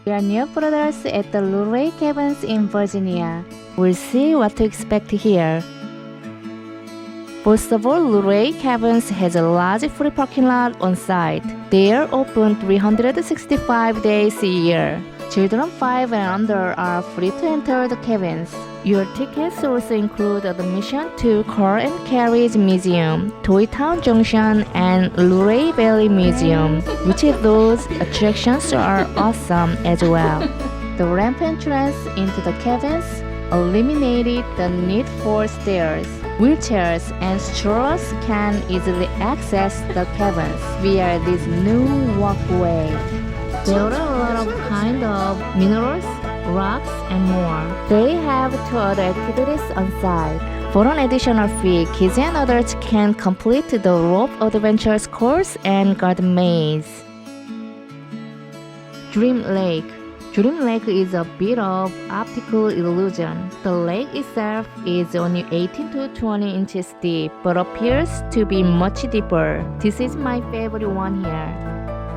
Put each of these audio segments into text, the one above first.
We are new brothers at the Luray Caverns in Virginia. We'll see what to expect here. First of all, Luray Caverns has a large free parking lot on site. They are open 365 days a year. Children 5 and under are free to enter the caverns. Your tickets also include admission to Car and Carriage Museum, Toy Town Junction, and Luray Valley Museum, which of those attractions are awesome as well. The ramp entrance into the caverns eliminated the need for stairs. Wheelchairs and strollers can easily access the caverns via this new walkway. There are a lot of kind of minerals, rocks, and more. They have 2 other activities on site. For an additional fee, kids and adults can complete the rope adventures course and garden maze. Dream Lake. Dream Lake is a bit of optical illusion. The lake itself is only 18 to 20 inches deep, but appears to be much deeper. This is my favorite one here.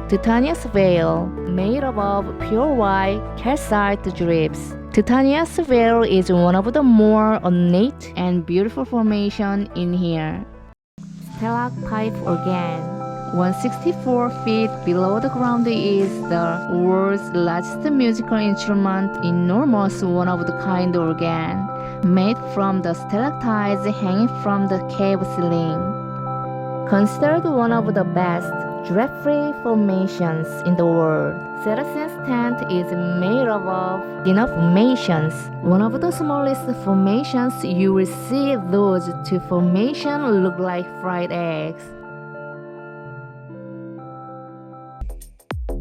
Titania's Vale, made up of pure white calcite drifts. Titania's Vale is one of the more ornate and beautiful formations in here. Stalactite organ. 164 feet below the ground is the world's largest musical instrument, enormous one-of-the-kind organ, made from the stalactites hanging from the cave ceiling. Considered one of the best draft-free formations in the world, Saracen's tent is made up of dinner formations. One of the smallest formations you will see. Those 2 formations look like fried eggs.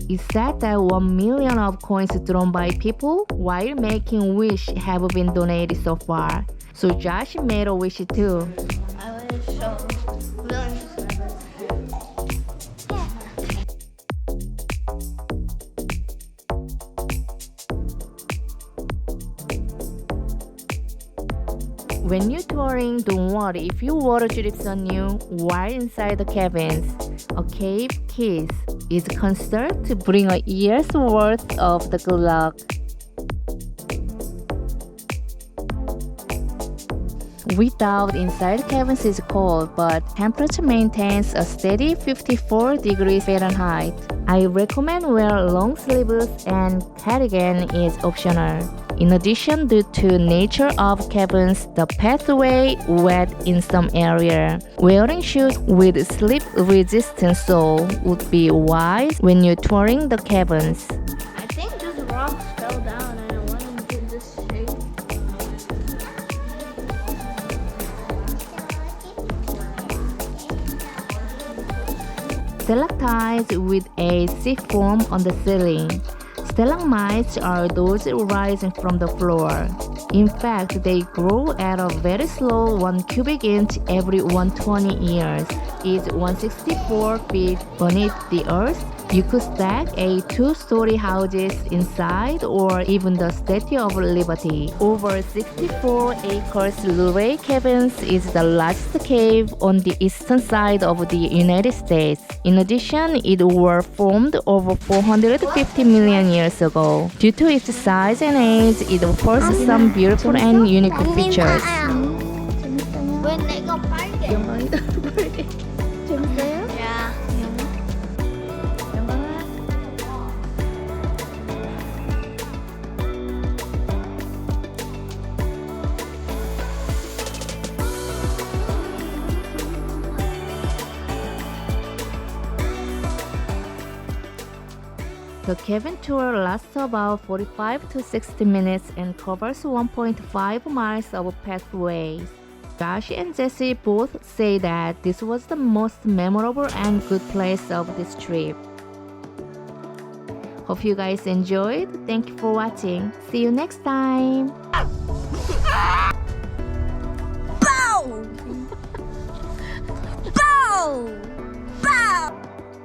It's said that 1 million of coins thrown by people while making wish have been donated so far. So Josh made a wish too. I wish millions of When you're touring, don't worry if your water drips on you while inside the caverns. A cave kiss is considered to bring a year's worth of the good luck. Without inside caverns is cold, but temperature maintains a steady 54 degrees Fahrenheit. I recommend wear long sleeves and cardigan is optional. In addition, due to nature of caverns, the pathway wet in some area. Wearing shoes with slip-resistant sole would be wise when you're touring the caverns. I think just rocks fell down and it went into this shape. Stalactites with a C form on the ceiling. Stalagmites are those rising from the floor. In fact, they grow at a very slow 1 cubic inch every 120 years. It's 164 feet beneath the earth. You could stack a 2-story houses inside or even the Statue of Liberty. Over 64 acres, Luray Caverns is the largest cave on the eastern side of the United States. In addition, it was formed over 450 million years ago. Due to its size and age, it offers some beautiful and unique features. 왜 내가 빨개? 영광이다. 재밌어요? 야. The cabin tour lasts about 45 to 60 minutes and covers 1.5 miles of pathways. Josh and Jesse both say that this was the most memorable and good place of this trip. Hope you guys enjoyed. Thank you for watching. See you next time.